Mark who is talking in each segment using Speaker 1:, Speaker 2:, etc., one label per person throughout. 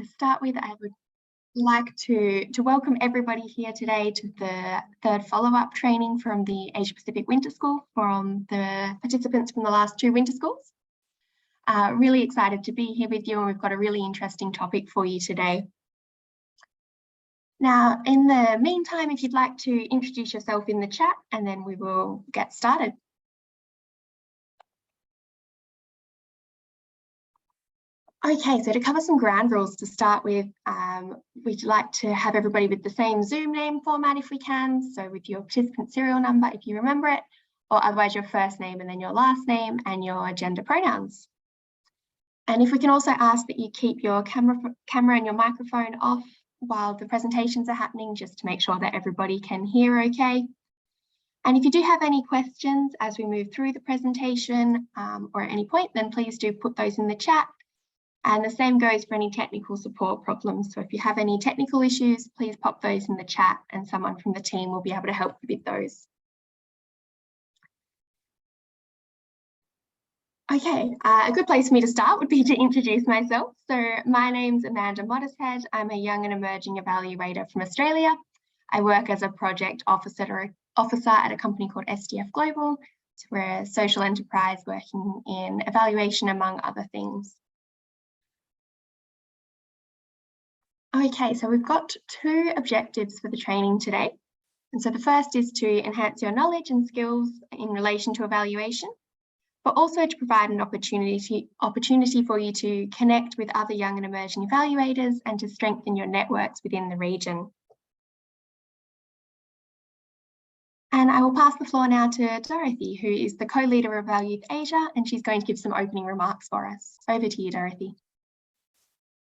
Speaker 1: to start with, I would like to welcome everybody here today to the third follow-up training from the Asia Pacific Winter School from the participants from the last two winter schools. Really excited to be here with you, and we've got a really interesting topic for you today. Now, in the meantime, if you'd like to introduce yourself in the chat, and then we will get started. Okay, so to cover some ground rules to start with, we'd like to have everybody with the same Zoom name format if we can. So with your participant serial number, if you remember it, or otherwise your first name and then your last name and your gender pronouns. And if we can also ask that you keep your camera and your microphone off while the presentations are happening, just to make sure that everybody can hear okay. And if you do have any questions as we move through the presentation or at any point, then please do put those in the chat. And the same goes for any technical support problems. So if you have any technical issues, please pop those in the chat and someone from the team will be able to help you with those. Okay, a good place for me to start would be to introduce myself. So my name's Amanda Modishead. I'm a young and emerging evaluator from Australia. I work as a project officer at a company called SDF Global. So we're a social enterprise working in evaluation, among other things. Okay, so we've got two objectives for the training today. And so the first is to enhance your knowledge and skills in relation to evaluation, but also to provide an opportunity for you to connect with other young and emerging evaluators and to strengthen your networks within the region. And I will pass the floor now to Dorothy, who is the co-leader of Our Youth Asia, and she's going to give some opening remarks for us. Over to you, Dorothy.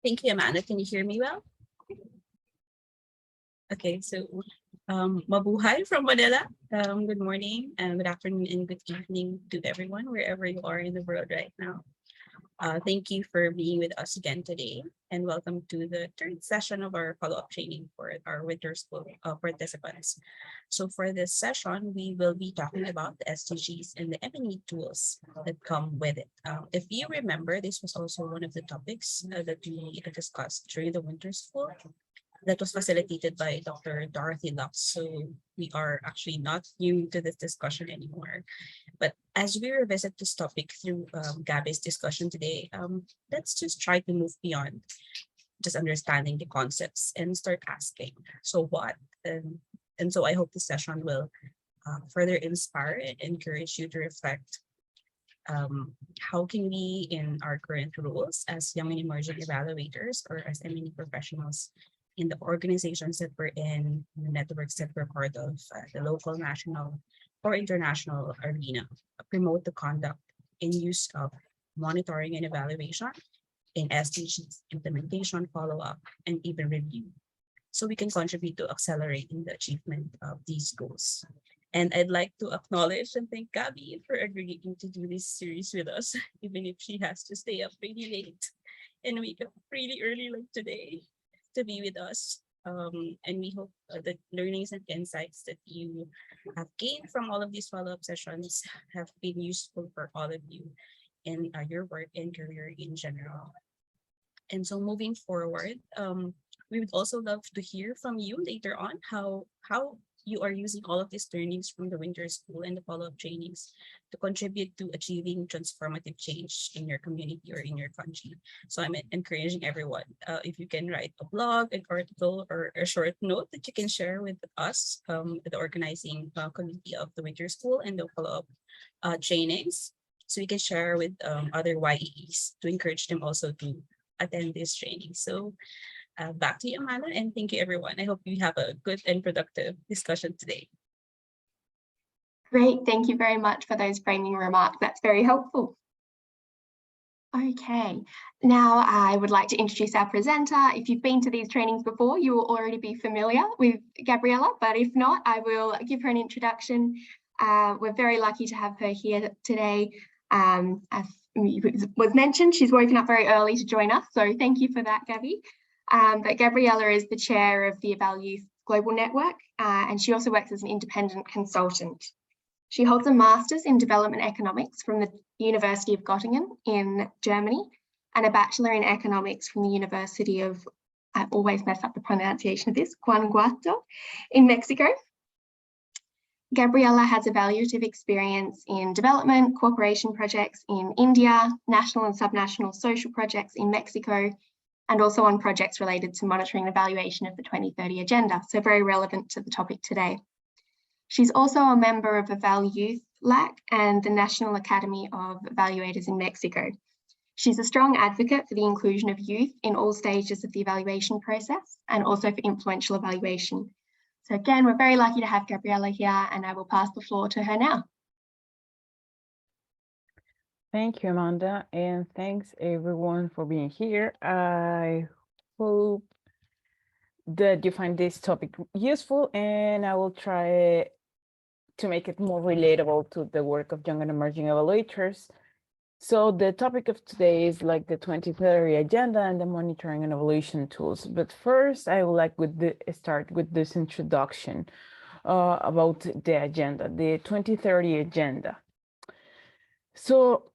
Speaker 2: Thank you, Amanda. Can you hear me well? Okay, so mabuhay from Manila. Good morning, and good afternoon, and good evening to everyone, wherever you are in the world right now. Thank you for being with us again today, and welcome to the third session of our follow-up training for our winter school participants. So for this session, we will be talking about the SDGs and the M&E tools that come with it. If you remember, this was also one of the topics that we discussed during the winter school that was facilitated by Dr. Dorothy Lux. So we are actually not new to this discussion anymore. But as we revisit this topic through Gabby's discussion today, let's just try to move beyond just understanding the concepts and start asking, so what? And so I hope this session will further inspire and encourage you to reflect how can we, in our current roles as young and emerging evaluators or as M&E professionals in the organizations that we're in, the networks that we're part of, the local, national, or international arena, promote the conduct and use of monitoring and evaluation in SDGs, implementation, follow-up, and even review, so we can contribute to accelerating the achievement of these goals. And I'd like to acknowledge and thank Gabby for agreeing to do this series with us, even if she has to stay up really late and wake up really early like today to be with us. And we hope the learnings and insights that you have gained from all of these follow-up sessions have been useful for all of you in your work and career in general. And so moving forward, we would also love to hear from you later on how you are using all of these learnings from the winter school and the follow-up trainings to contribute to achieving transformative change in your community or in your country. So I'm encouraging everyone, if you can write a blog, an article, or a short note that you can share with us, the organizing committee of the winter school and the follow-up trainings, so we can share with other YEEs to encourage them also to attend this training. So back to you, Amanda, and thank you, everyone. I hope you have a good and productive discussion today.
Speaker 1: Great, thank you very much for those framing remarks. That's very helpful. Okay, now I would like to introduce our presenter. If you've been to these trainings before, you will already be familiar with Gabriella, but if not, I will give her an introduction. We're very lucky to have her here today. As was mentioned, she's woken up very early to join us, so thank you for that, Gabby. But Gabriella is the chair of the Evalu Global Network, and she also works as an independent consultant. She holds a master's in development economics from the University of Göttingen in Germany, and a Bachelor in Economics from the University of, I always mess up the pronunciation of this, Guanajuato in Mexico. Gabriela has evaluative experience in development, cooperation projects in India, national and subnational social projects in Mexico, and also on projects related to monitoring and evaluation of the 2030 Agenda, so very relevant to the topic today. She's also a member of Eval Youth LAC and the National Academy of Evaluators in Mexico. She's a strong advocate for the inclusion of youth in all stages of the evaluation process and also for influential evaluation. So again, we're very lucky to have Gabriela here, and I will pass the floor to her now.
Speaker 3: Thank you, Amanda, and thanks everyone for being here. I hope that you find this topic useful, and I will try to make it more relatable to the work of young and emerging evaluators. So the topic of today is like the 2030 Agenda and the monitoring and evaluation tools. But first, I would like start with this introduction about the agenda, the 2030 Agenda. So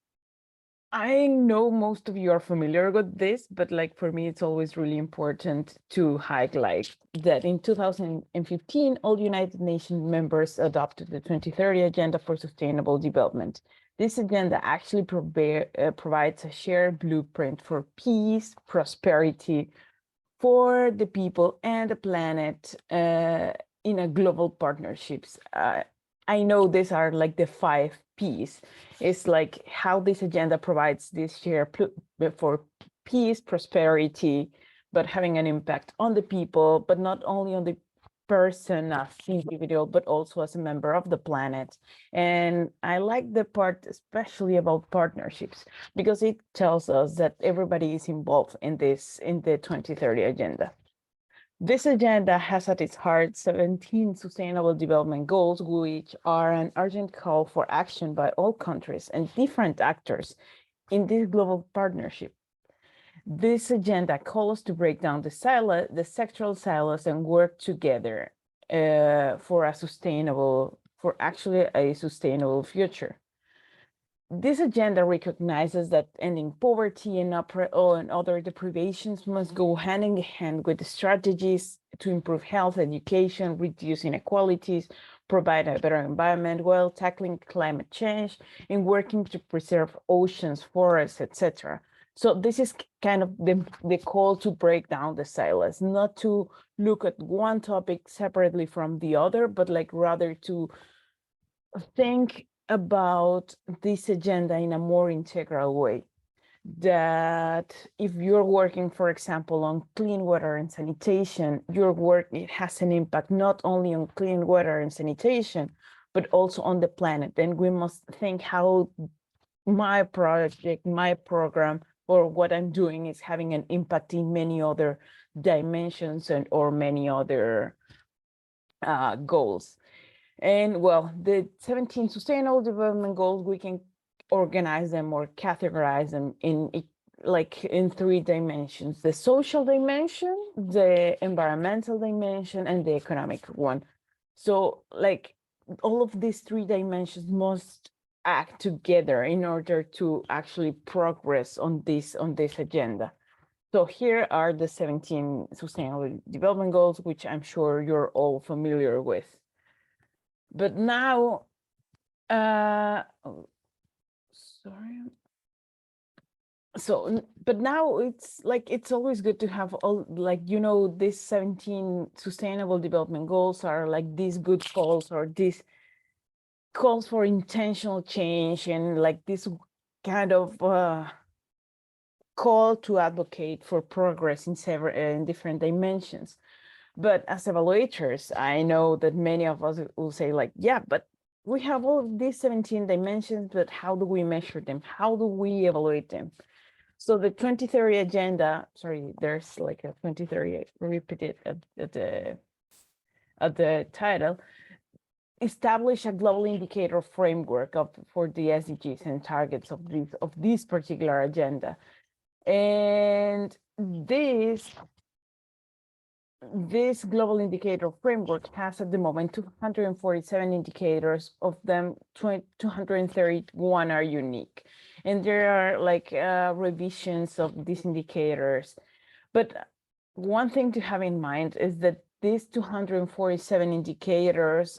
Speaker 3: I know most of you are familiar with this, but like for me, it's always really important to highlight that in 2015, all United Nations members adopted the 2030 Agenda for Sustainable Development. This agenda actually provides a shared blueprint for peace, prosperity for the people and the planet in a global partnerships. I know these are like the 5 Ps. It's like how this agenda provides this share for peace, prosperity, but having an impact on the people, but not only on the person as individual, but also as a member of the planet. And I like the part especially about partnerships, because it tells us that everybody is involved in this, in the 2030 Agenda. This agenda has at its heart 17 Sustainable Development Goals, which are an urgent call for action by all countries and different actors in this global partnership. This agenda calls us to break down the sectoral silos and work together for a sustainable future. This agenda recognizes that ending poverty and other deprivations must go hand in hand with the strategies to improve health, education, reduce inequalities, provide a better environment while tackling climate change and working to preserve oceans, forests, etc. So this is kind of the call to break down the silos, not to look at one topic separately from the other, but like rather to think about this agenda in a more integral way. That if you're working, for example, on clean water and sanitation, your work, it has an impact not only on clean water and sanitation, but also on the planet. And we must think how my project, my program, or what I'm doing is having an impact in many other dimensions and or many other goals. And well, the 17 Sustainable Development Goals, we can organize them or categorize them in 3 dimensions: the social dimension, the environmental dimension, and the economic one. So like all of these 3 dimensions must act together in order to actually progress on this agenda. So here are the 17 Sustainable Development Goals, which I'm sure you're all familiar with. But now, but now it's like, it's always good to have all, like, you know, these 17 Sustainable Development Goals are like these good calls, or these calls for intentional change, and like this kind of call to advocate for progress in several in different dimensions. But as evaluators, I know that many of us will say like, yeah, but we have all of these 17 dimensions, but how do we measure them? How do we evaluate them? So the 2030 Agenda, sorry, there's like a 2030 repeated at the title, establish a global indicator framework for the SDGs and targets of this particular agenda. And this this global indicator framework has at the moment 247 indicators. Of them, 231 are unique. And there are like revisions of these indicators. But one thing to have in mind is that these 247 indicators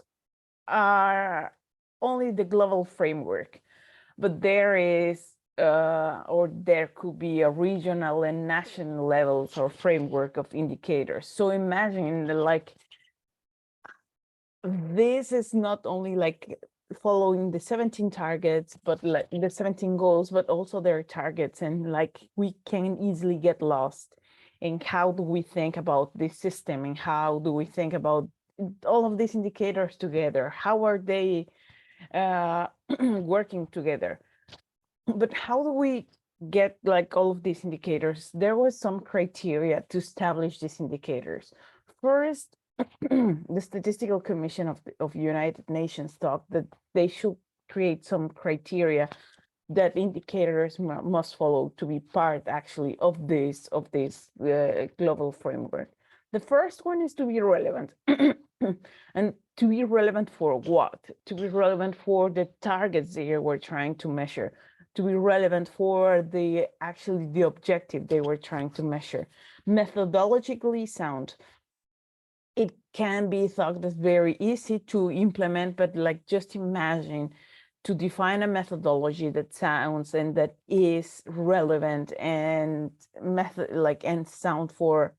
Speaker 3: are only the global framework, but there is or there could be a regional and national levels or framework of indicators. So imagine like this is not only like following the 17 targets, but like the 17 goals, but also their targets. And like we can easily get lost in how do we think about this system and how do we think about all of these indicators together? How are they working together? But how do we get like all of these indicators? There was some criteria to establish these indicators. First, the Statistical Commission of United Nations thought that they should create some criteria that indicators must follow to be part actually of this global framework. The first one is to be relevant. And to be relevant for what? To be relevant for the targets they were trying to measure, to be relevant for the objective they were trying to measure. Methodologically sound. It can be thought as very easy to implement, but like just imagine to define a methodology that sounds and that is relevant and and sound for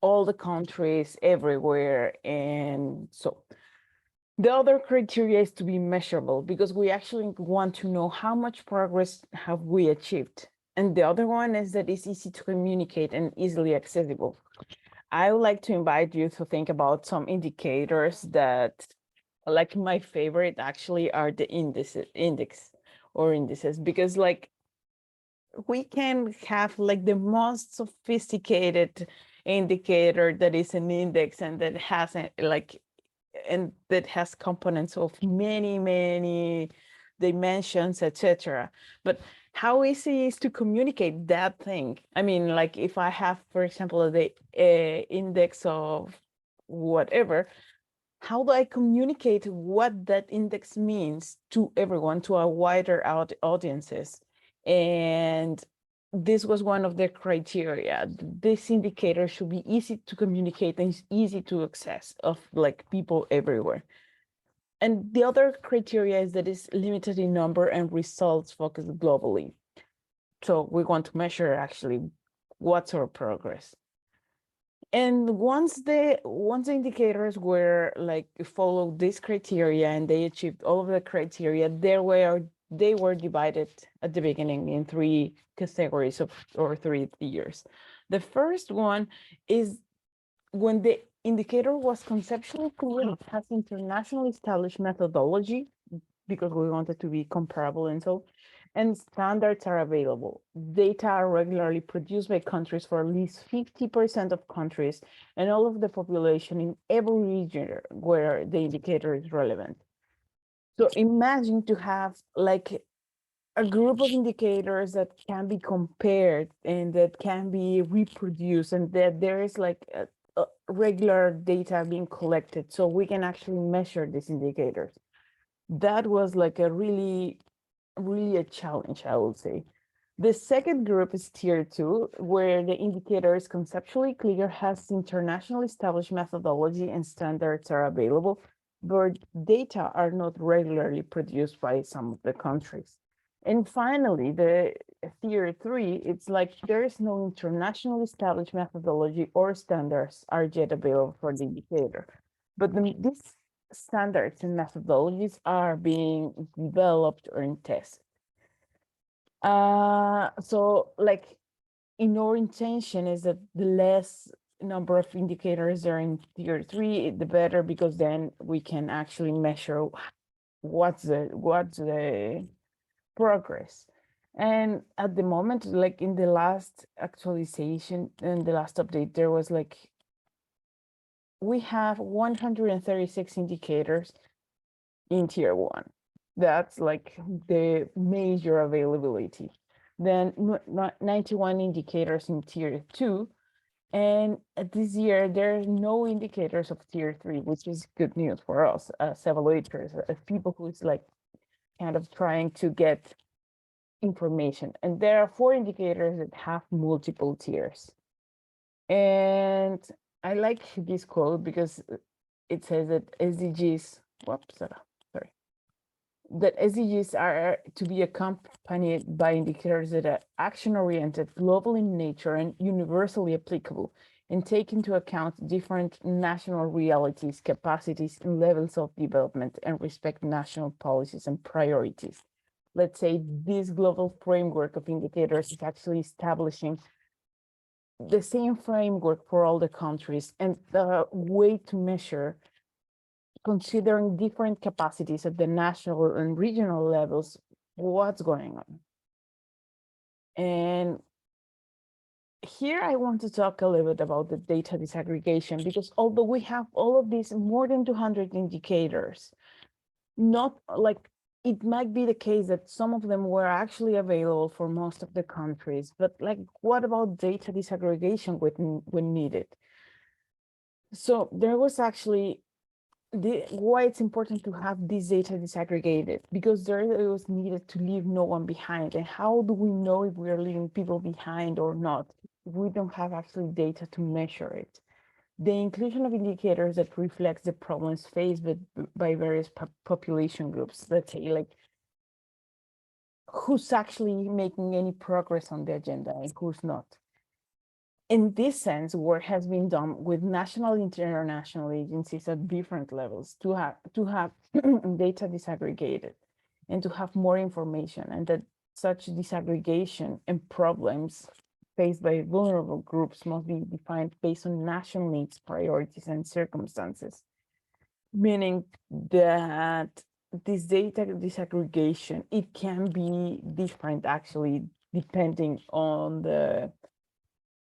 Speaker 3: all the countries everywhere. And so the other criteria is to be measurable, because we actually want to know how much progress have we achieved. And the other one is that it's easy to communicate and easily accessible. I would like to invite you to think about some indicators that, like my favorite actually are the indices, because like we can have like the most sophisticated indicator that is an index and that has and that has components of many dimensions, etc. But how easy is to communicate that thing? I mean, like if I have, for example, the index of whatever, how do I communicate what that index means to everyone, to a wider audiences? And this was one of the criteria. This indicator should be easy to communicate and easy to access of like people everywhere. And the other criteria is that it's limited in number and results focused globally. So we want to measure actually what's our progress. And once the indicators were like follow this criteria and they achieved all of the criteria, they were divided at the beginning in three categories or 3 years. The first one is when the indicator was conceptually clear, it has internationally established methodology, because we wanted to be comparable and standards are available. Data are regularly produced by countries for at least 50% of countries and all of the population in every region where the indicator is relevant. So imagine to have like a group of indicators that can be compared and that can be reproduced, and that there is like a regular data being collected so we can actually measure these indicators. That was like a really a challenge, I would say. The second group is tier 2, where the indicator is conceptually clear, has internationally established methodology and standards are available, but data are not regularly produced by some of the countries. And finally, the tier 3, it's like there is no internationally established methodology or standards are yet available for the indicator. But these standards and methodologies are being developed or tested. So like in our intention is that the less number of indicators are in tier 3, the better, because then we can actually measure what's the progress. And at the moment, like in the last actualization and the last update, there was like we have 136 indicators in tier 1. That's like the major availability. Then 91 indicators in tier 2 And this year, there are no indicators of tier 3, which is good news for us as evaluators, as people who's like kind of trying to get information. And there are 4 indicators that have multiple tiers. And I like this quote because it says that SDGs, sorry, that SDGs are to be accompanied by indicators that are action-oriented, global in nature, and universally applicable, and take into account different national realities, capacities, and levels of development, and respect national policies and priorities. Let's say this global framework of indicators is actually establishing the same framework for all the countries, and the way to measure, considering different capacities at the national and regional levels, what's going on. And here I want to talk a little bit about the data disaggregation, because although we have all of these more than 200 indicators, not like it might be the case that some of them were actually available for most of the countries, but like, what about data disaggregation when needed? So there was actually why it's important to have this data disaggregated, because there it was needed to leave no one behind. And how do we know if we are leaving people behind or not if we don't have actually data to measure it? The inclusion of indicators that reflects the problems faced by various population groups, let's say, like who's actually making any progress on the agenda and who's not. In this sense, work has been done with national and international agencies at different levels to have data disaggregated and to have more information, and that such disaggregation and problems faced by vulnerable groups must be defined based on national needs, priorities, and circumstances, meaning that this data disaggregation, it can be different actually depending on the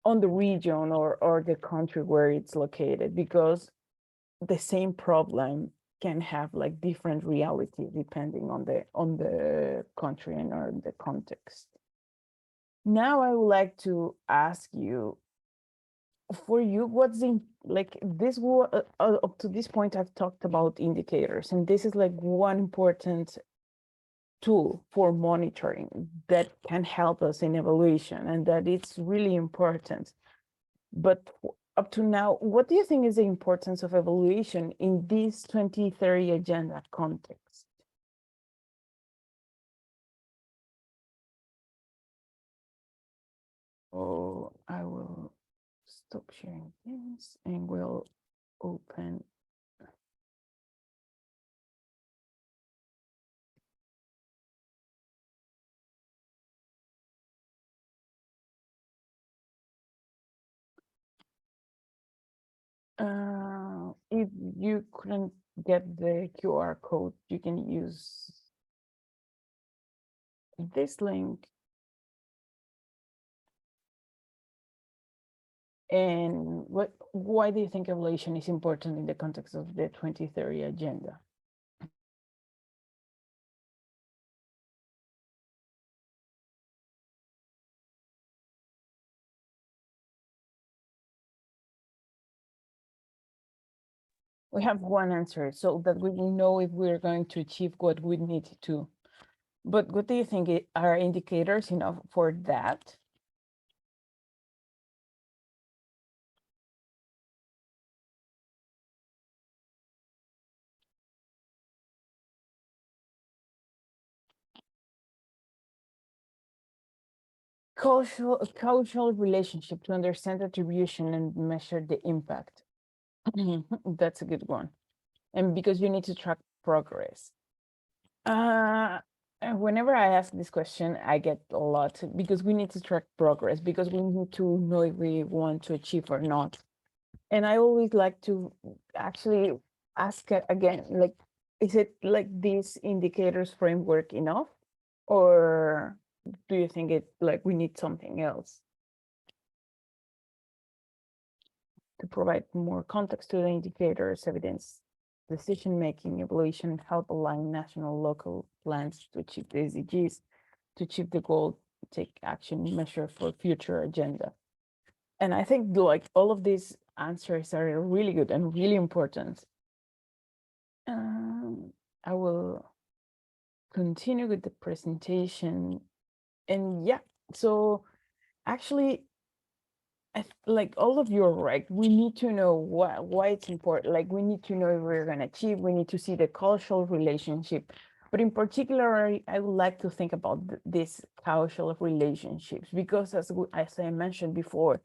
Speaker 3: region or the country where it's located, because the same problem can have like different reality depending on the country and or the context. Now I would like to ask you, for you, what's the like this up to this point I've talked about indicators, and this is like one important tool for monitoring that can help us in evaluation, and that it's really important. But up to now, what do you think is the importance of evaluation in this 2030 agenda context? Oh, I will stop sharing this and we'll open. If you couldn't get the QR code, you can use this link. And why do you think evaluation is important in the context of the 2030 agenda? We have one answer, so that we will know if we're going to achieve what we need to. But what do you think are indicators enough for that? Causal relationship to understand attribution and measure the impact. That's a good one. And because you need to track progress. And whenever I ask this question, I get a lot, because we need to track progress, because we need to know if we want to achieve or not. And I always like to actually ask again, like, is it like this indicators framework enough? Or do you think it like we need something else to provide more context to the indicators, evidence, decision-making, evaluation, help align national, local plans to achieve the SDGs, to achieve the goal, take action, measure for future agenda? And I think like all of these answers are really good and really important. I will continue with the presentation. And yeah, so actually, like all of you are right. We need to know why it's important. Like we need to know if we're going to achieve. We need to see the causal relationship. But in particular, I would like to think about these causal relationships because, as I mentioned before,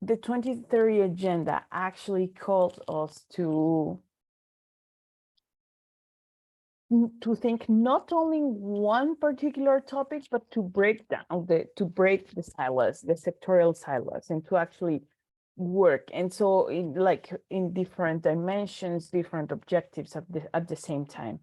Speaker 3: the 2030 agenda actually calls us to think not only one particular topic, but to break down the silos, the sectorial silos, and to actually work. And so in different dimensions, different objectives at the same time.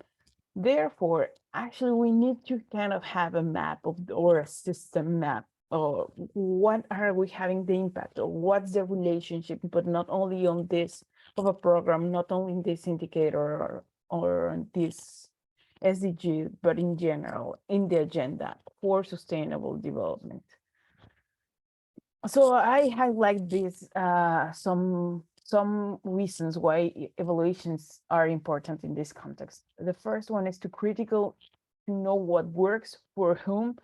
Speaker 3: Therefore, actually, we need to kind of have a map or a system map or what are we having the impact or what's the relationship, but not only on this of a program, not only in this indicator or this SDG, but in general, in the agenda for sustainable development. So I highlight this some reasons why evaluations are important in this context. The first one is to know what works for whom,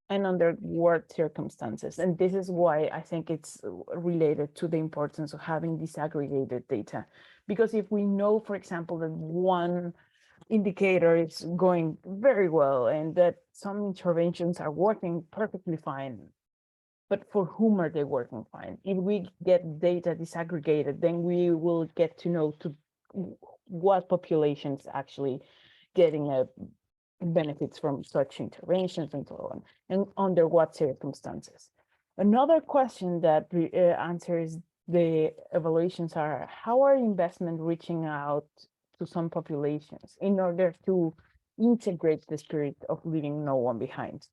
Speaker 3: and under what circumstances. And this is why I think it's related to the importance of having disaggregated data. Because if we know, for example, that one indicator is going very well and that some interventions are working perfectly fine, but for whom are they working fine? If we get data disaggregated, then we will get to know what populations actually getting benefits from such interventions and so on, and under what circumstances. Another question that answers the evaluations are, how are investment reaching out to some populations in order to integrate the spirit of leaving no one behind?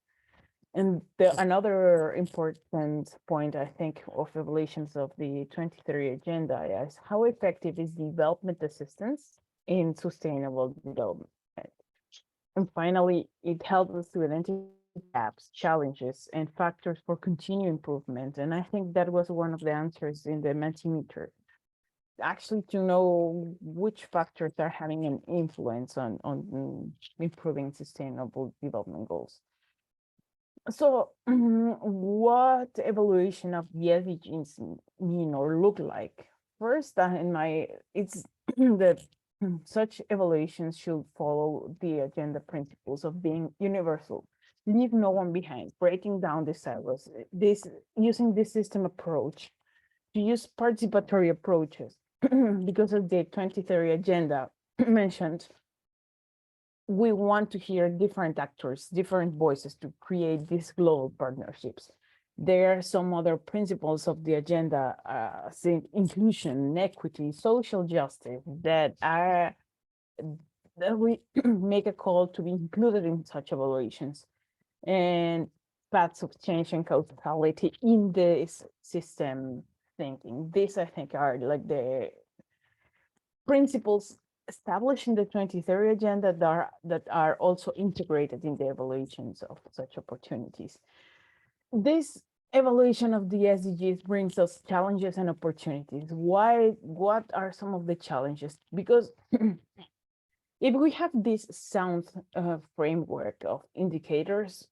Speaker 3: And another important point, I think, of evaluations of the 2030 agenda is how effective is development assistance in sustainable development. And finally, it helps us to identify gaps, challenges, and factors for continued improvement. And I think that was one of the answers in the Mentimeter. Actually, to know which factors are having an influence on improving sustainable development goals. So what evaluation of the SDGs mean or look like? First, it's that such evaluations should follow the agenda principles of being universal, leave no one behind, breaking down the silos, using this system approach, to use participatory approaches, because of the 2030 agenda mentioned, we want to hear different actors, different voices to create these global partnerships. There are some other principles of the agenda, inclusion, equity, social justice, that we make a call to be included in such evaluations, and paths of change and causality in this system thinking. These, I think, are like the principles established in the 2030 agenda that are also integrated in the evaluations of such opportunities. This evaluation of the SDGs brings us challenges and opportunities. What are some of the challenges? Because if we have this sound framework of indicators,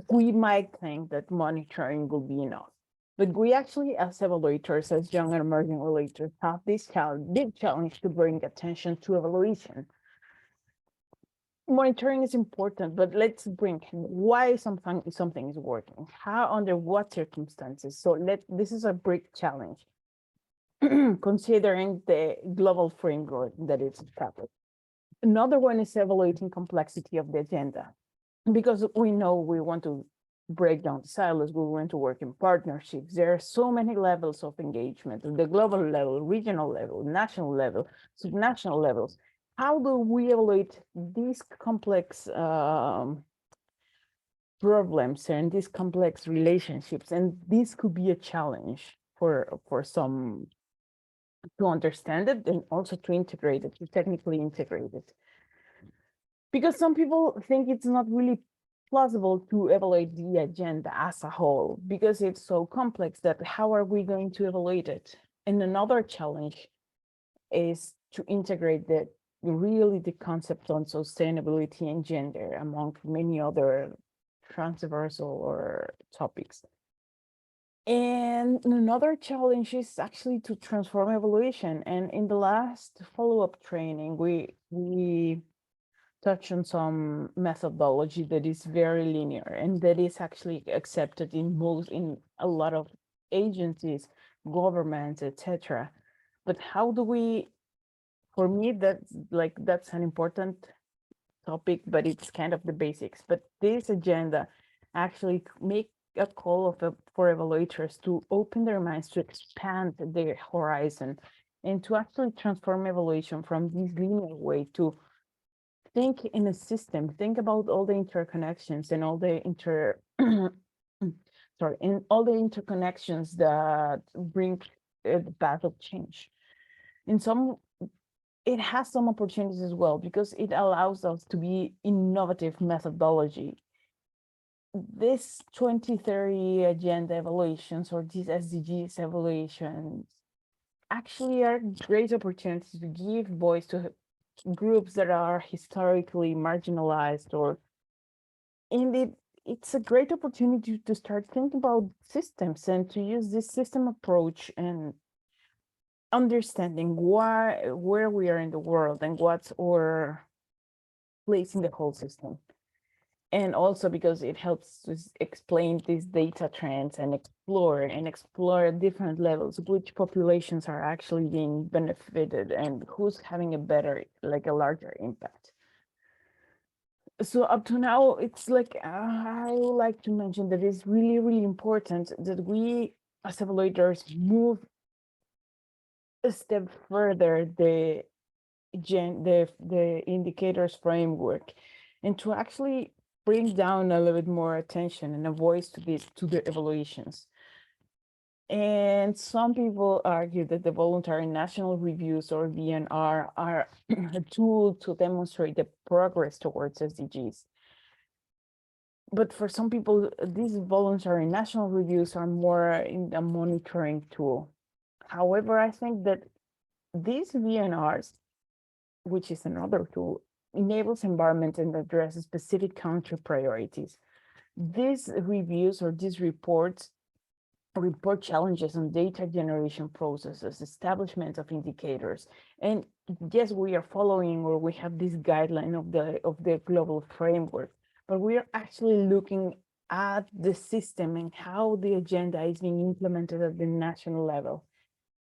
Speaker 3: we might think that monitoring will be enough. But we actually, as evaluators, as young and emerging evaluators, have this big challenge to bring attention to evaluation. Monitoring is important, but let's bring why something is working, how, under what circumstances. So this is a big challenge, considering the global framework that is established. Another one is evaluating complexity of the agenda, because we know we want to break down the silos, we want to work in partnerships. There are so many levels of engagement at the global level, regional level, national level, subnational levels. How do we evaluate these complex problems and these complex relationships? And this could be a challenge for some to understand it and also to integrate it, to technically integrate it. Because some people think it's not really plausible to evaluate the agenda as a whole because it's so complex that how are we going to evaluate it? And another challenge is to integrate the concept on sustainability and gender among many other transversal or topics. And another challenge is actually to transform evaluation. And in the last follow-up training, we touched on some methodology that is very linear and that is actually accepted in a lot of agencies, governments, etc. But how do we, for me, that's an important topic, but it's kind of the basics. But this agenda actually make a call for evaluators to open their minds, to expand their horizon, and to actually transform evaluation from this linear way to think in a system, think about all the interconnections and all the and all the interconnections that bring the path of change. It has some opportunities as well because it allows us to be innovative methodology. This 2030 agenda evaluations or these SDGs evaluations actually are great opportunities to give voice to groups that are historically marginalized, or indeed it's a great opportunity to start thinking about systems and to use this system approach and understanding where we are in the world and what's our place in the whole system. And also because it helps to explain these data trends and explore different levels, which populations are actually being benefited and who's having a larger impact. So up to now, it's like, I would like to mention that it's really, really important that we as evaluators move a step further the indicators framework and to actually bring down a little bit more attention and a voice to the evaluations. And some people argue that the voluntary national reviews or VNR are a tool to demonstrate the progress towards SDGs. But for some people, these voluntary national reviews are more in a monitoring tool. However, I think that these VNRs, which is another tool, enables environment and addresses specific country priorities. These reviews or these reports report challenges on data generation processes, establishment of indicators. And yes, we are following, or we have this guideline of the global framework, but we are actually looking at the system and how the agenda is being implemented at the national level.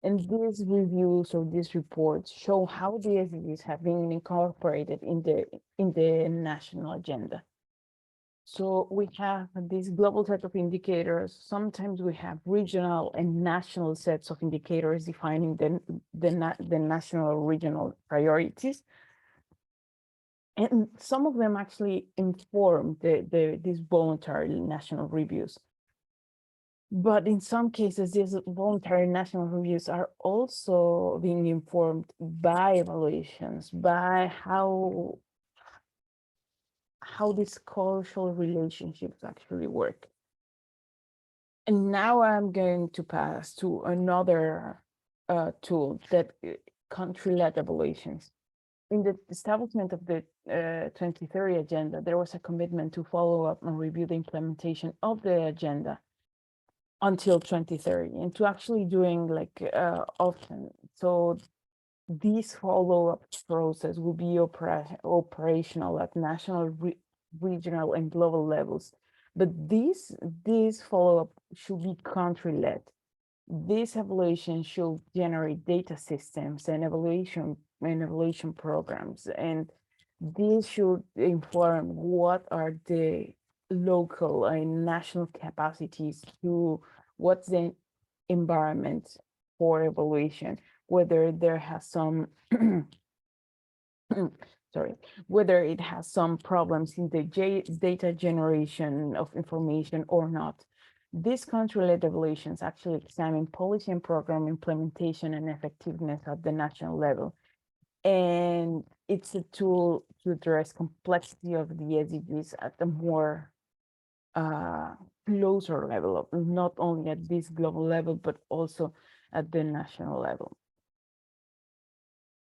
Speaker 3: And these reviews or these reports show how the SDGs have been incorporated in the national agenda. So we have this global set of indicators. Sometimes we have regional and national sets of indicators defining the national or regional priorities. And some of them actually inform these voluntary national reviews. But in some cases, these voluntary national reviews are also being informed by evaluations, by how these causal relationships actually work. And now I'm going to pass to another tool, that country-led evaluations. In the establishment of the 2030 agenda, there was a commitment to follow up and review the implementation of the agenda until 2030, and to actually doing often. So this follow-up process will be operational at national, regional, and global levels. But this follow-up should be country-led. This evaluation should generate data systems and evaluation programs, and this should inform what are the local and national capacities to what's the environment for evaluation, whether there has some whether it has some problems in the data generation of information or not. These country-led evaluations actually examine policy and program implementation and effectiveness at the national level. And it's a tool to address complexity of the SDGs at a more closer level of not only at this global level, but also at the national level.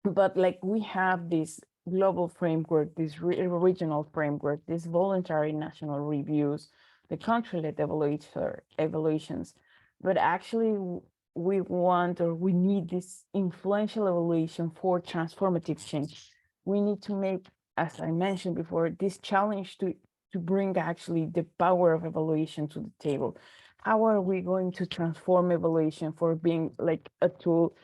Speaker 3: But like we have this global framework, this regional framework, these voluntary national reviews, the country-led evaluations, but actually we want or we need this influential evaluation for transformative change. We need to make, as I mentioned before, this challenge to bring actually the power of evaluation to the table. How are we going to transform evaluation for being like a tool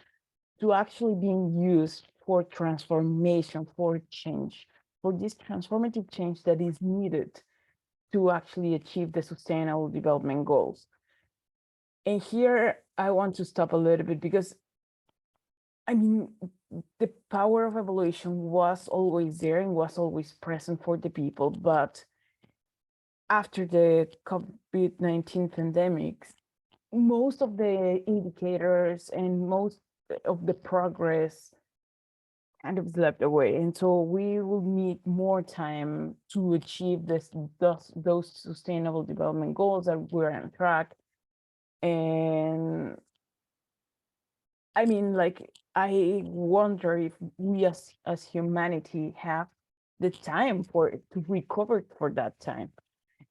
Speaker 3: to actually being used for transformation, for change, for this transformative change that is needed to actually achieve the sustainable development goals? And here I want to stop a little bit because I mean, the power of evaluation was always there and was always present for the people, but after the COVID-19 pandemic, most of the indicators and most of the progress kind of slipped away. And so we will need more time to achieve those sustainable development goals that we're on track. And I mean, like, I wonder if we as humanity have the time to recover for that time.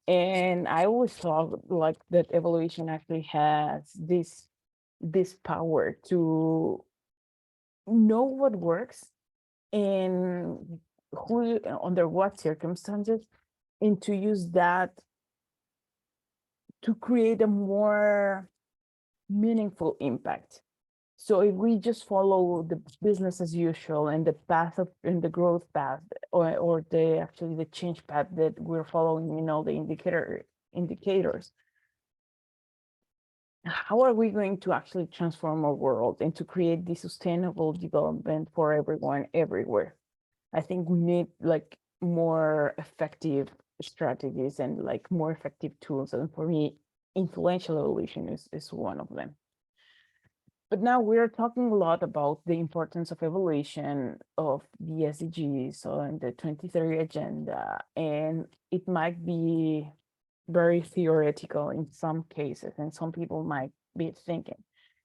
Speaker 3: And I always thought like that evolution actually has this power to know what works and who under what circumstances, and to use that to create a more meaningful impact. So if we just follow the business as usual and the path of in the growth path or the actually the change path that we're following in all the indicators, how are we going to actually transform our world and to create the sustainable development for everyone everywhere? I think we need like more effective strategies and like more effective tools. And for me, influential evolution is one of them. But now we're talking a lot about the importance of evaluation of the SDGs on the 2030 agenda, and it might be very theoretical in some cases, and some people might be thinking,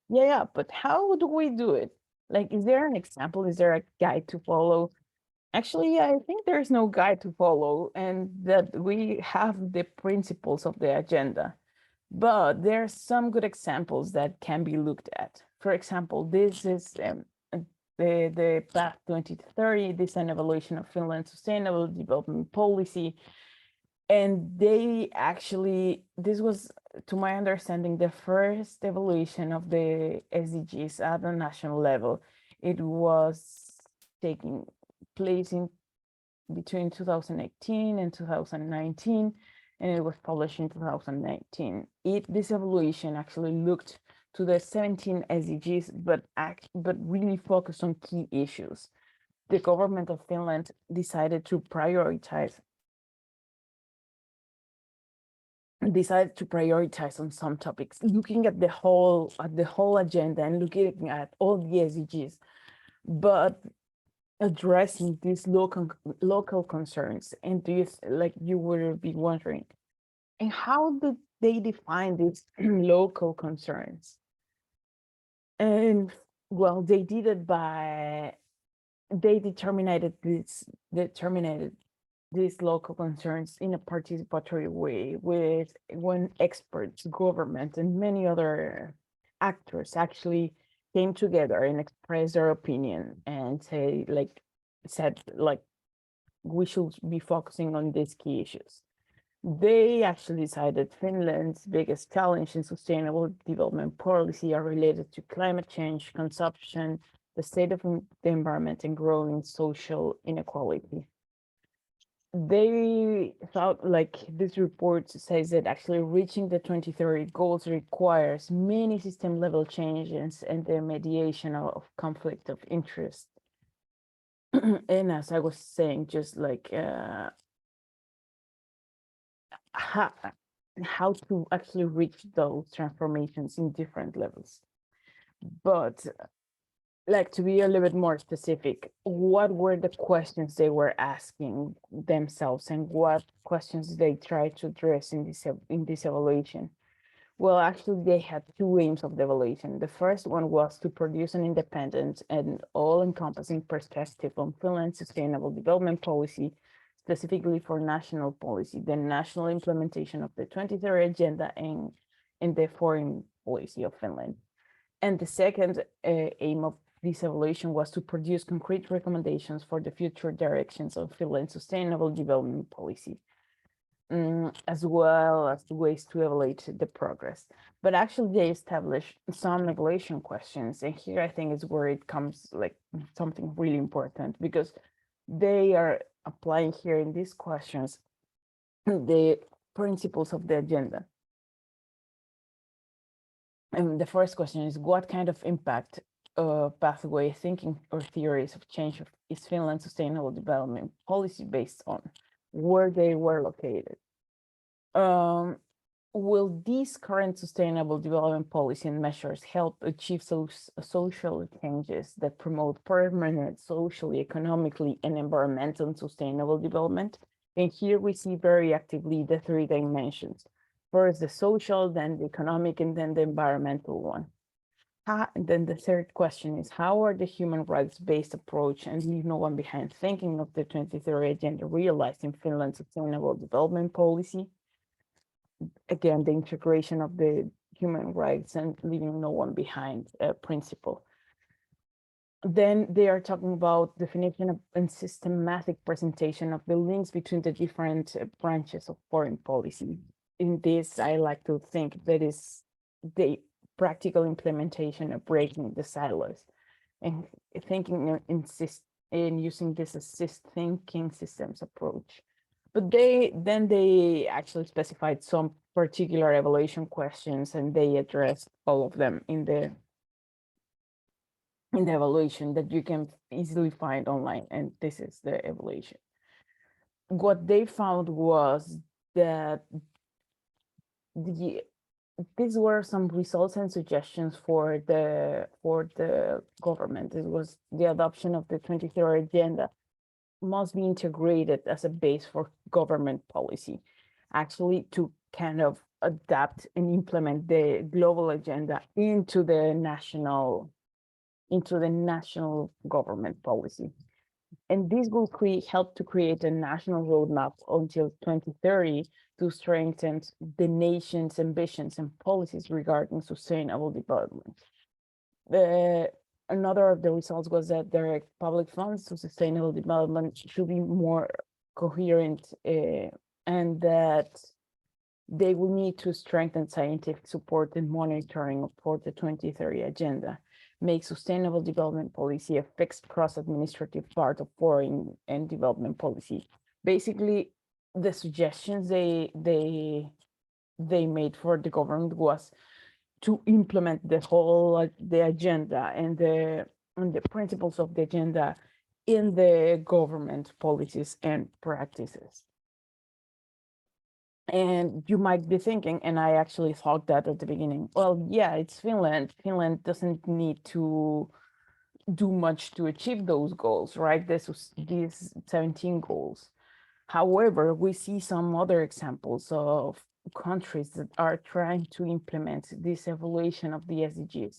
Speaker 3: yeah, but how do we do it? Like, is there an example? Is there a guide to follow? Actually, I think there's no guide to follow, and that we have the principles of the agenda. But there are some good examples that can be looked at. For example, this is the Path 2030, this is an evaluation of Finland's sustainable development policy. And they actually, this was, to my understanding, the first evaluation of the SDGs at the national level. It was taking place in between 2018 and 2019, and it was published in 2019. This evaluation actually looked to the 17 SDGs, but really focused on key issues. The government of Finland decided to prioritize on some topics, looking at the whole agenda and looking at all the SDGs, but addressing these local concerns. And you would be wondering, and how did they define these local concerns? And well, they did it by they determined these local concerns in a participatory way, with when experts, government, and many other actors actually came together and expressed their opinion and said we should be focusing on these key issues. They actually decided Finland's biggest challenge in sustainable development policy are related to climate change, consumption, the state of the environment, and growing social inequality. They thought, like this report says, that actually reaching the 2030 goals requires many system level changes and the mediation of conflict of interest. And as I was saying, just like how to actually reach those transformations in different levels. But like to be a little bit more specific, what were the questions they were asking themselves and what questions they tried to address in this evaluation? Well, actually, they had two aims of the evaluation. The first one was to produce an independent and all-encompassing perspective on Finland's sustainable development policy, specifically for national policy, the national implementation of the 2030 Agenda and the foreign policy of Finland. And the second aim of this evaluation was to produce concrete recommendations for the future directions of Finland's sustainable development policy, as well as ways to evaluate the progress. But actually, they established some evaluation questions. And here I think is where it comes like something really important, because they are applying here in these questions the principles of the agenda. And the first question is, what kind of impact pathway thinking or theories of change is Finland's sustainable development policy based on? Where they were located? Will these current sustainable development policy and measures help achieve social changes that promote permanent socially, economically, and environmental sustainable development? And here we see very actively the three dimensions. First, the social, then the economic, and then the environmental one. And then the third question is, how are the human rights-based approach and leave no one behind thinking of the 2030 Agenda realized in Finland's sustainable development policy? Again, the integration of the human rights and leaving no one behind principle. Then they are talking about definition of and systematic presentation of the links between the different branches of foreign policy. In this, I like to think that is the practical implementation of breaking the silos and thinking in using this assist thinking systems approach. But they actually specified some particular evaluation questions and they addressed all of them in the evaluation that you can easily find online. And this is the evaluation. What they found was that these were some results and suggestions for the government. It was the adoption of the 2030 Agenda must be integrated as a base for government policy, actually to kind of adapt and implement the global agenda into the national government policy. And this will help to create a national roadmap until 2030 to strengthen the nation's ambitions and policies regarding sustainable development. Another of the results was that direct public funds to sustainable development should be more coherent and that they will need to strengthen scientific support and monitoring for the 2030 Agenda, make sustainable development policy a fixed cross-administrative part of foreign and development policy. Basically, the suggestions they made for the government was to implement the agenda and the principles of the agenda in the government policies and practices. And you might be thinking, and I actually thought that at the beginning, well, yeah, it's Finland. Finland doesn't need to do much to achieve those goals, right? These 17 goals. However, we see some other examples of countries that are trying to implement this evaluation of the SDGs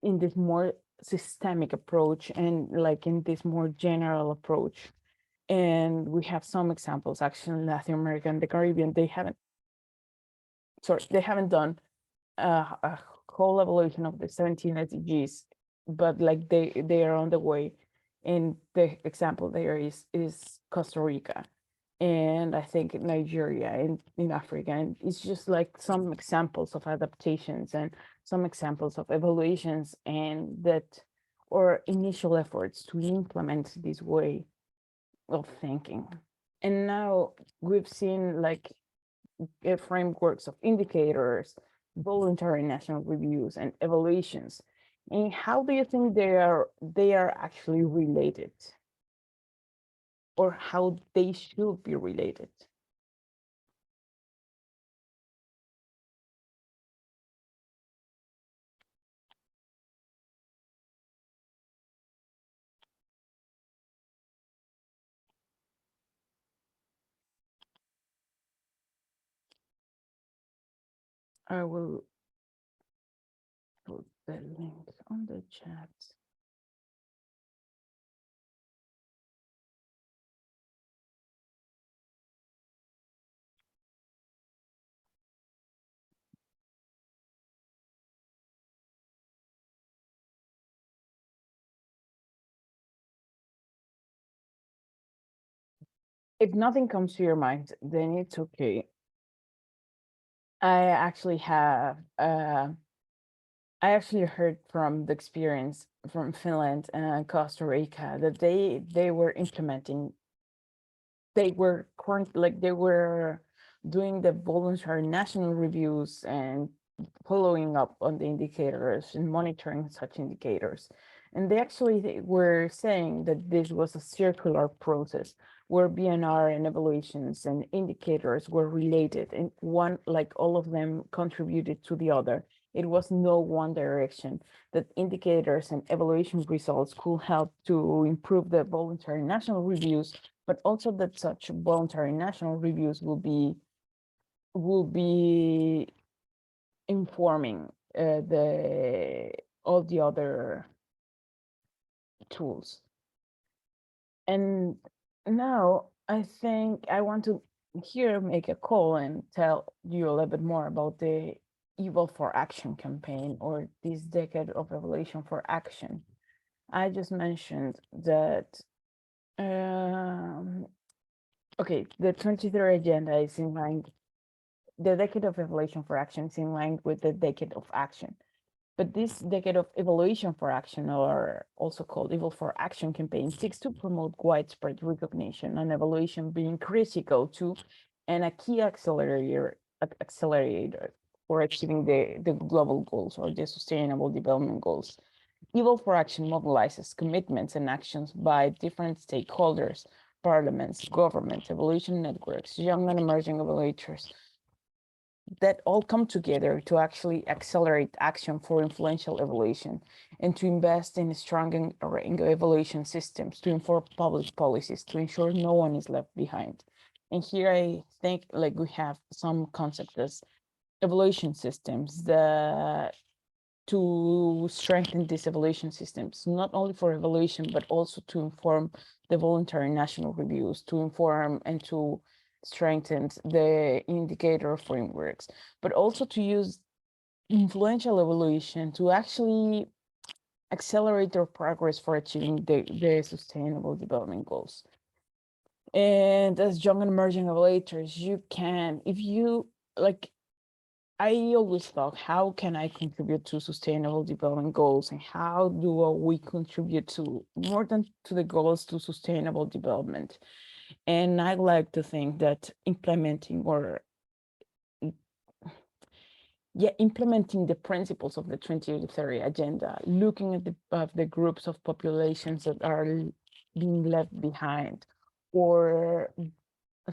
Speaker 3: in this more systemic approach and like in this more general approach. And we have some examples actually in Latin America and the Caribbean. They haven't done a whole evaluation of the 17 SDGs, but like they are on the way. And the example there is Costa Rica, and I think Nigeria and in Africa. And it's just like some examples of adaptations and some examples of evaluations and that or initial efforts to implement this way of thinking. And now we've seen like frameworks of indicators, voluntary national reviews and evaluations. And how do you think they are actually related? Or how they should be related? I will put the link on the chat. If nothing comes to your mind, then it's okay. I actually have, I actually heard from the experience from Finland and Costa Rica that they were implementing, they were like they were doing the voluntary national reviews and following up on the indicators and monitoring such indicators. And they were saying that this was a circular process where BNR and evaluations and indicators were related, and one, like all of them contributed to the other. It was no one direction, that indicators and evaluation results could help to improve the voluntary national reviews, but also that such voluntary national reviews will be informing all the other tools. And now I think I want to here make a call and tell you a little bit more about the Evolve for Action campaign, or this decade of evaluation for action. I just mentioned that okay, the 23rd agenda is in line. The decade of evaluation for action is in line with the decade of action. But this decade of evaluation for action, or also called Evolve for Action campaign, seeks to promote widespread recognition and evaluation being critical to and a key accelerator for achieving the global goals or the sustainable development goals. Evolve for Action mobilizes commitments and actions by different stakeholders, parliaments, governments, evaluation networks, young and emerging evaluators, that all come together to actually accelerate action for influential evaluation and to invest in strong evaluation systems to inform public policies to ensure no one is left behind. And here I think like we have some concepts as evaluation systems that to strengthen these evaluation systems, not only for evaluation, but also to inform the voluntary national reviews, to inform and to strengthen the indicator frameworks, but also to use influential evaluation to actually accelerate their progress for achieving the sustainable development goals. And as young and emerging evaluators, you can, if you like, I always thought, how can I contribute to sustainable development goals, and how do we contribute to more than to the goals to sustainable development? And I like to think that implementing the principles of the 2030 agenda, looking at the groups of populations that are being left behind, or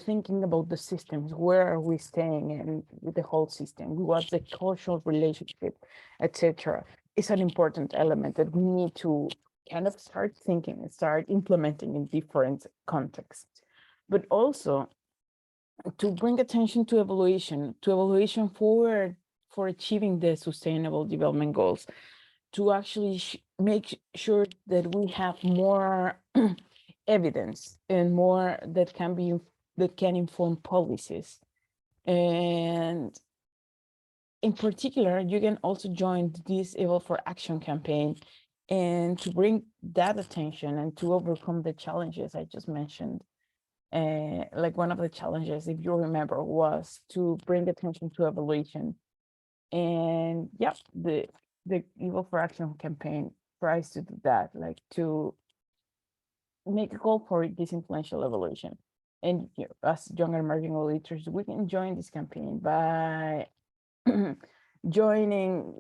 Speaker 3: thinking about the systems, where are we staying in with the whole system, what's the cultural relationship, etc., is an important element that we need to kind of start thinking and start implementing in different contexts. But also to bring attention to evaluation for achieving the sustainable development goals, to actually make sure that we have more evidence and more that can inform policies. And in particular, you can also join this Evolve for Action campaign, and to bring that attention and to overcome the challenges I just mentioned. Like one of the challenges, if you remember, was to bring attention to evaluation. And yeah, the Evolve for Action campaign tries to do that, like to make a call for this influential evaluation. And as young and emerging evaluators, we can join this campaign by joining.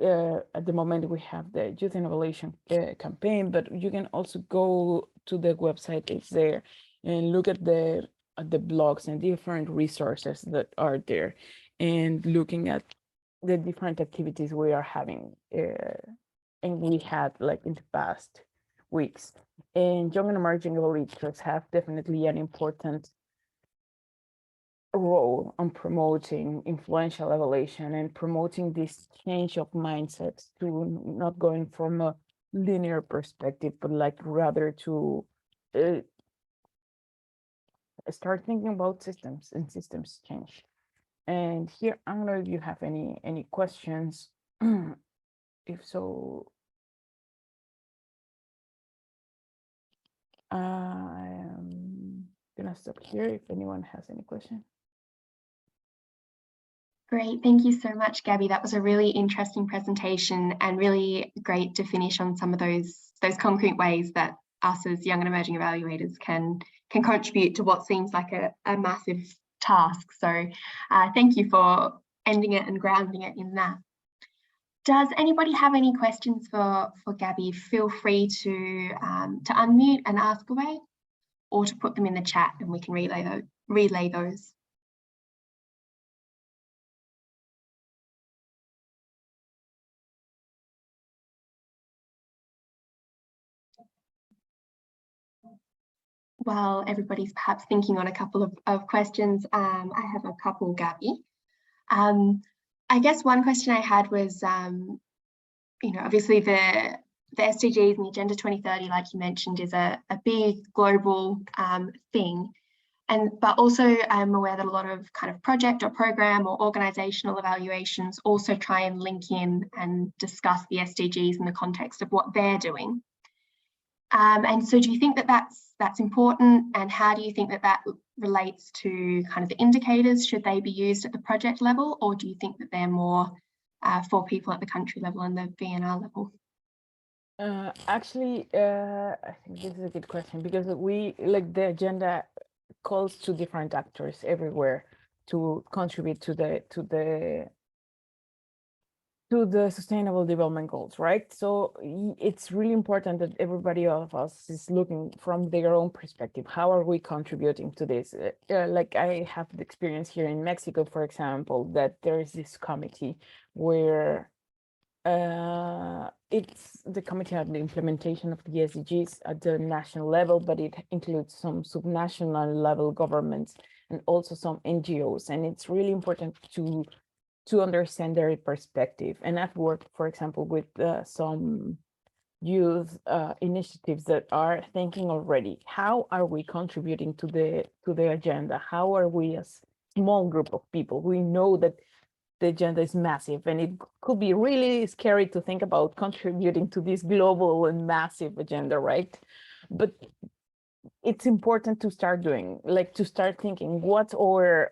Speaker 3: At the moment, we have the Youth and Evaluation campaign, but you can also go to the website, it's there, and look at the blogs and different resources that are there, and looking at the different activities we are having, and we had like in the past weeks. And young and emerging evaluators have definitely an important role on promoting influential evaluation and promoting this change of mindsets to not going from a linear perspective, but like rather to start thinking about systems and systems change. And here, I don't know if you have any questions. If so, I'm gonna stop here if anyone has any question.
Speaker 1: Great, thank you so much, Gabby. That was a really interesting presentation and really great to finish on some of those concrete ways that us as young and emerging evaluators can contribute to what seems like a massive task. So thank you for ending it and grounding it in that. Does anybody have any questions for Gabby? Feel free to unmute and ask away, or to put them in the chat and we can relay those. While everybody's perhaps thinking on a couple of questions, I have a couple, Gabby. I guess one question I had was, obviously the SDGs and the Agenda 2030, like you mentioned, is a big global thing. But also I'm aware that a lot of kind of project or program or organizational evaluations also try and link in and discuss the SDGs in the context of what they're doing. And so do you think that that's important, and how do you think that relates to kind of the indicators? Should they be used at the project level, or do you think that they're more for people at the country level and the VNR level?
Speaker 3: Actually, I think this is a good question, because the agenda calls to different actors everywhere to contribute to the Sustainable Development Goals, right? So it's really important that everybody of us is looking from their own perspective. How are we contributing to this? Like I have the experience here in Mexico, for example, that there is this committee where it's the committee on the implementation of the SDGs at the national level, but it includes some subnational level governments and also some NGOs. And it's really important to understand their perspective. And I've worked, for example, with some youth initiatives that are thinking already, how are we contributing to the agenda? How are we, as small group of people? We know that the agenda is massive, and it could be really scary to think about contributing to this global and massive agenda, right? But it's important to start doing, to start thinking, what's our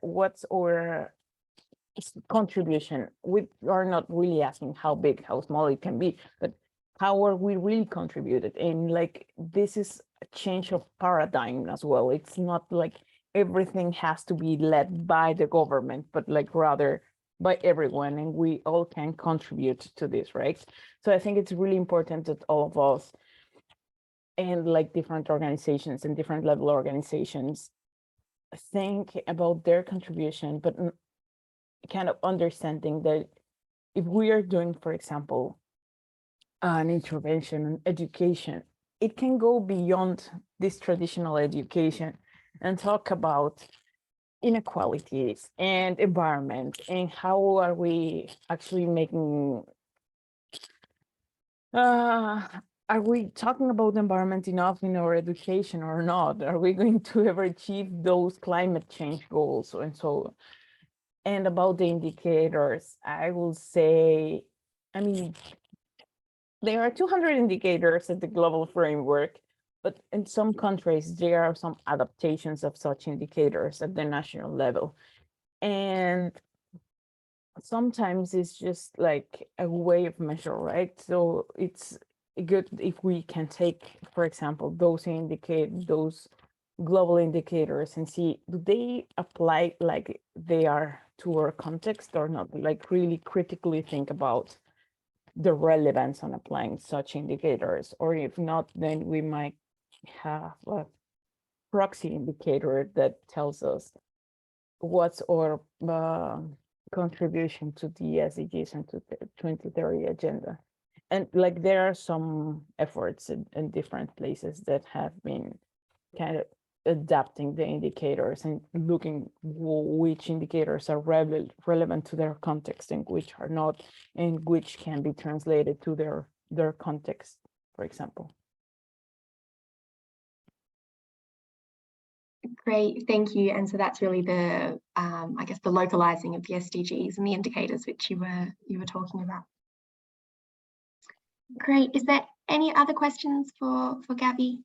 Speaker 3: contribution. We are not really asking how big, how small it can be, but how are we really contributed? And this is a change of paradigm as well. It's not like everything has to be led by the government, but rather by everyone, and we all can contribute to this, right? So I think it's really important that all of us and different organizations and different level organizations think about their contribution, but kind of understanding that if we are doing, for example, an intervention in education, it can go beyond this traditional education and talk about inequalities and environment, and how are we actually making are we talking about the environment enough in our education or not? Are we going to ever achieve those climate change goals and so on? And about the indicators, I will say, there are 200 indicators at the global framework, but in some countries, there are some adaptations of such indicators at the national level. And sometimes it's just like a way of measure, right? So it's good if we can take, for example, those global indicators and see, do they apply like they are to our context or not? Really critically think about the relevance on applying such indicators, or if not, then we might have a proxy indicator that tells us what's our contribution to the SDGs and to the 2030 agenda. And there are some efforts in different places that have been kind of adapting the indicators and looking which indicators are relevant to their context and which are not, and which can be translated to their context, for example.
Speaker 1: Great, thank you. And so that's really the, I guess, the localizing of the SDGs and the indicators which you were talking about. Great. Is there any other questions for Gabby?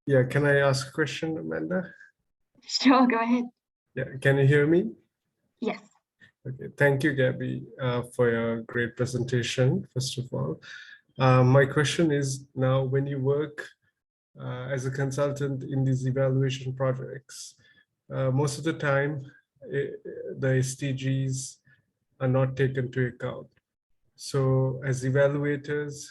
Speaker 4: Yeah, can I ask a question, Amanda?
Speaker 1: Sure, go ahead.
Speaker 4: Yeah, can you hear me?
Speaker 1: Yes.
Speaker 4: Okay, thank you, Gabby, for your great presentation, first of all. My question is now, when you work as a consultant in these evaluation projects, most of the time, the SDGs are not taken into account. So as evaluators,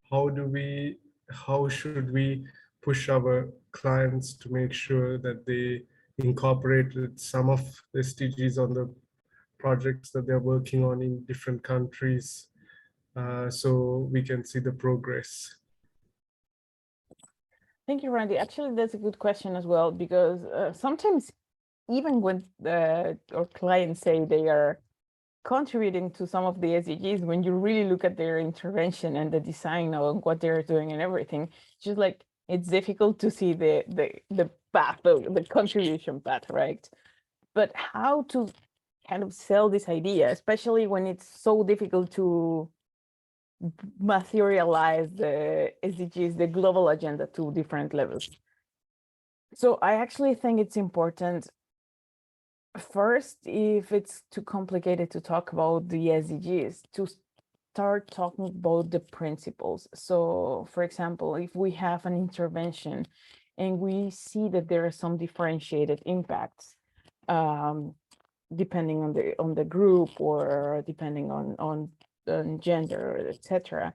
Speaker 4: how should we push our clients to make sure that they incorporated some of the SDGs on the projects that they're working on in different countries, so we can see the progress?
Speaker 3: Thank you, Randy. Actually, that's a good question as well, because sometimes even when our clients say they are contributing to some of the SDGs, when you really look at their intervention and the design of what they're doing and everything, it's just like it's difficult to see the path, the contribution path, right? But how to kind of sell this idea, especially when it's so difficult to materialize the SDGs, the global agenda, to different levels. So I actually think it's important, first, if it's too complicated to talk about the SDGs, to start talking about the principles. So for example, if we have an intervention and we see that there are some differentiated impacts, depending on the group or depending on gender, etc.,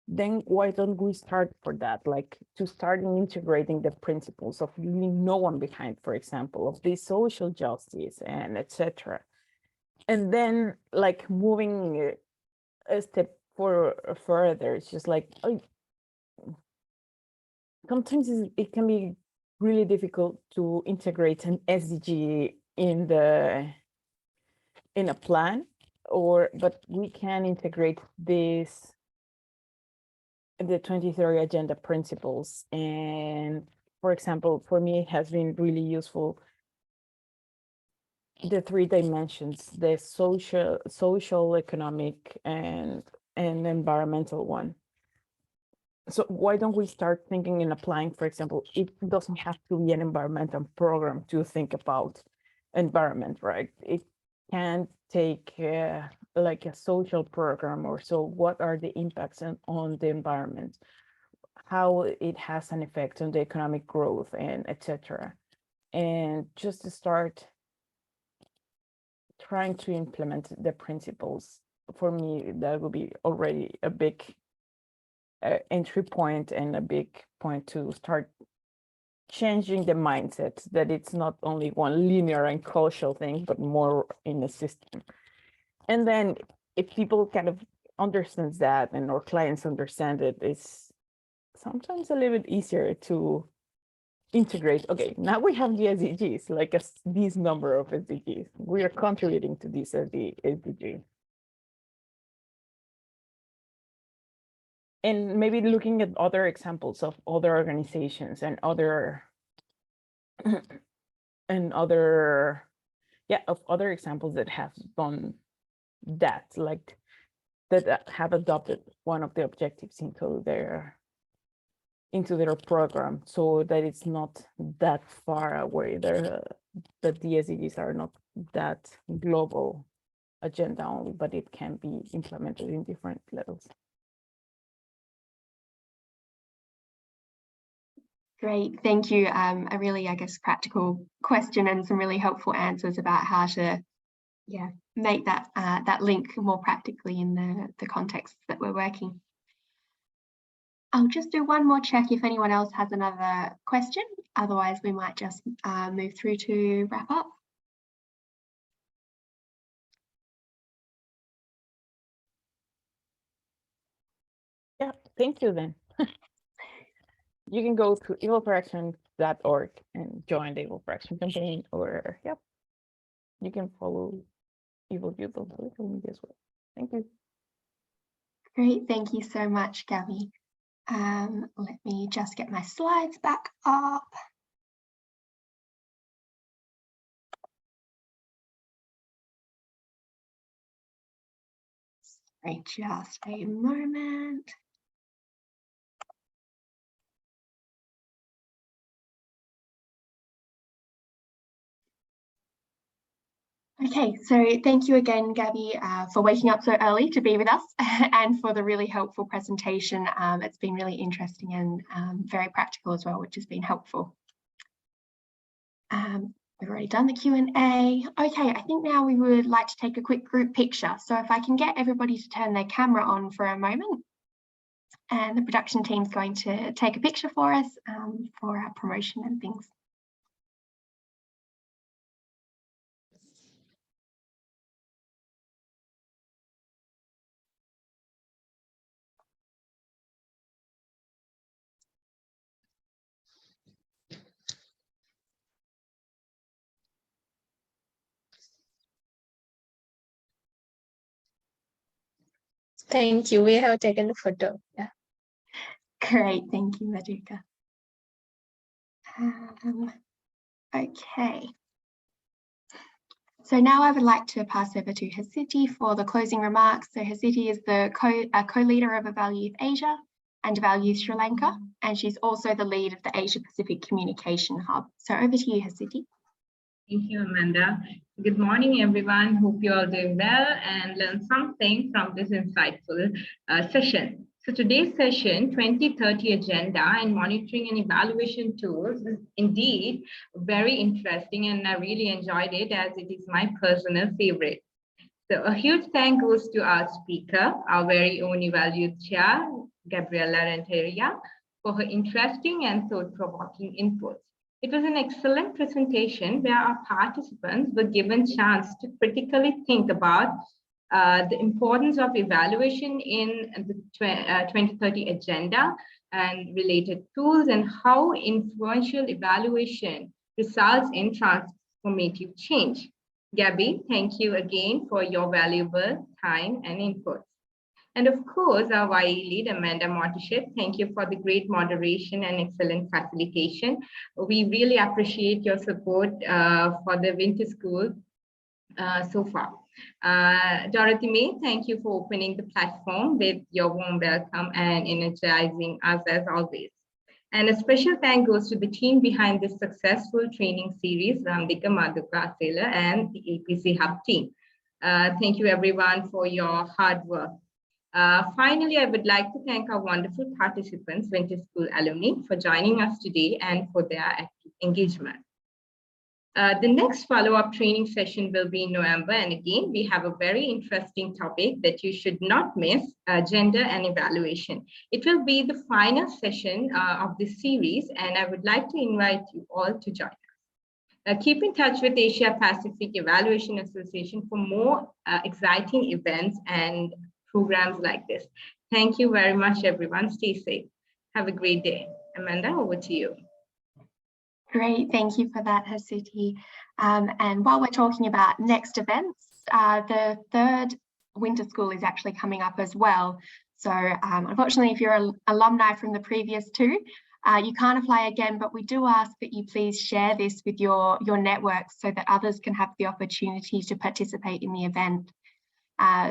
Speaker 3: then why don't we start for that, like to start integrating the principles of leaving no one behind, for example, of the social justice and etc. And then like moving a step further, it's just like, sometimes it can be really difficult to integrate an SDG in a plan, but we can integrate this, the 2030 agenda principles. And for example, for me, it has been really useful, the 3 dimensions, the social, economic, and environmental one. So why don't we start thinking and applying, for example, it doesn't have to be an environmental program to think about environment, right? It can take like a social program or so. What are the impacts on the environment? How it has an effect on the economic growth and etc. And just to start trying to implement the principles, for me, that would be already a big entry point and a big point to start changing the mindset that it's not only one linear and causal thing, but more in a system. And then if people kind of understands that and our clients understand it, it's sometimes a little bit easier to integrate. Okay, now we have the SDGs, like this number of SDGs. We are contributing to these SDGs. And maybe looking at other examples of other organizations and other examples that have done that, like that have adopted one of the objectives into their program, so that it's not that far away. That the SDGs are not that global agenda only, but it can be implemented in different levels.
Speaker 1: Great, thank you. A really, I guess, practical question and some really helpful answers about how to, make that that link more practically in the contexts that we're working. I'll just do one more check if anyone else has another question. Otherwise, we might just move through to wrap up.
Speaker 3: Yeah, thank you then. You can go to evilforaction.org and join the Evil for Action campaign, or yep, you can follow Evil Youth on social media as well. Thank you.
Speaker 1: Great, thank you so much, Gabby. Let me just get my slides back up. Sorry, just a moment. Okay, so thank you again, Gabby, for waking up so early to be with us and for the really helpful presentation. It's been really interesting and very practical as well, which has been helpful. We've already done the Q&A. Okay, I think now we would like to take a quick group picture. So if I can get everybody to turn their camera on for a moment, and the production team's going to take a picture for us for our promotion and things.
Speaker 5: Thank you. We have taken the photo. Yeah.
Speaker 1: Great, thank you, Maduka. Okay. So now I would like to pass over to Hasiti for the closing remarks. So Hasiti is the co-leader of Eval Youth Asia and Eval Youth Sri Lanka, and she's also the lead of the Asia Pacific Communication Hub. So over to you, Hasiti.
Speaker 6: Thank you, Amanda. Good morning, everyone. Hope you're all doing well and learned something from this insightful session. So today's session, 2030 Agenda and Monitoring and Evaluation Tools, is indeed very interesting, and I really enjoyed it as it is my personal favorite. So a huge thank goes to our speaker, our very own Eval Youth Chair, Gabriela Renteria, for her interesting and thought-provoking inputs. It was an excellent presentation where our participants were given a chance to critically think about the importance of evaluation in the 2030 agenda and related tools, and how influential evaluation results in transformative change. Gabby, thank you again for your valuable time and input. And of course, our YE lead, Amanda Mortishet, thank you for the great moderation and excellent facilitation. We really appreciate your support for the winter school so far. Dorothy May, thank you for opening the platform with your warm welcome and energizing us as always. And a special thank goes to the team behind this successful training series, Ramdika, Madhuka, Asela, and the APC Hub team. Thank you everyone for your hard work. Finally, I would like to thank our wonderful participants, Winter School alumni, for joining us today and for their active engagement. The next follow-up training session will be in November, and again, we have a very interesting topic that you should not miss, gender and evaluation. It will be the final session of this series, and I would like to invite you all to join us. Keep in touch with Asia Pacific Evaluation Association for more exciting events and programs like this. Thank you very much, everyone. Stay safe. Have a great day. Amanda, over to you.
Speaker 1: Great, thank you for that, Hasiti. And while we're talking about next events, the third winter school is actually coming up as well. So unfortunately, if you're an alumni from the previous two, you can't apply again, but we do ask that you please share this with your networks so that others can have the opportunity to participate in the event.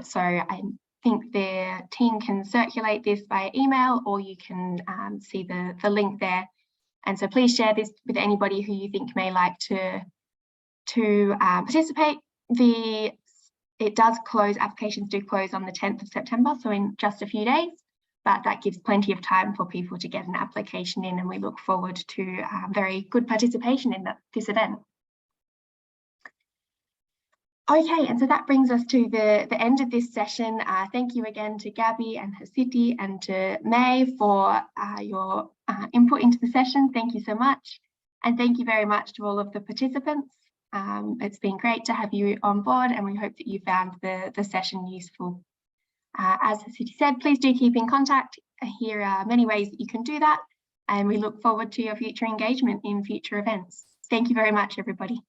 Speaker 1: So I think the team can circulate this via email, or you can see the link there. And so please share this with anybody who you think may like to participate. It does close, applications do close on the 10th of September, so in just a few days, but that gives plenty of time for people to get an application in, and we look forward to very good participation in this event. Okay, and so that brings us to the end of this session. Thank you again to Gabby and Hasiti and to May for your input into the session. Thank you so much. And thank you very much to all of the participants. It's been great to have you on board, and we hope that you found the session useful. As Hasiti said, please do keep in contact here are many ways that you can do that, and we look forward to your future engagement in future events. Thank you very much, everybody.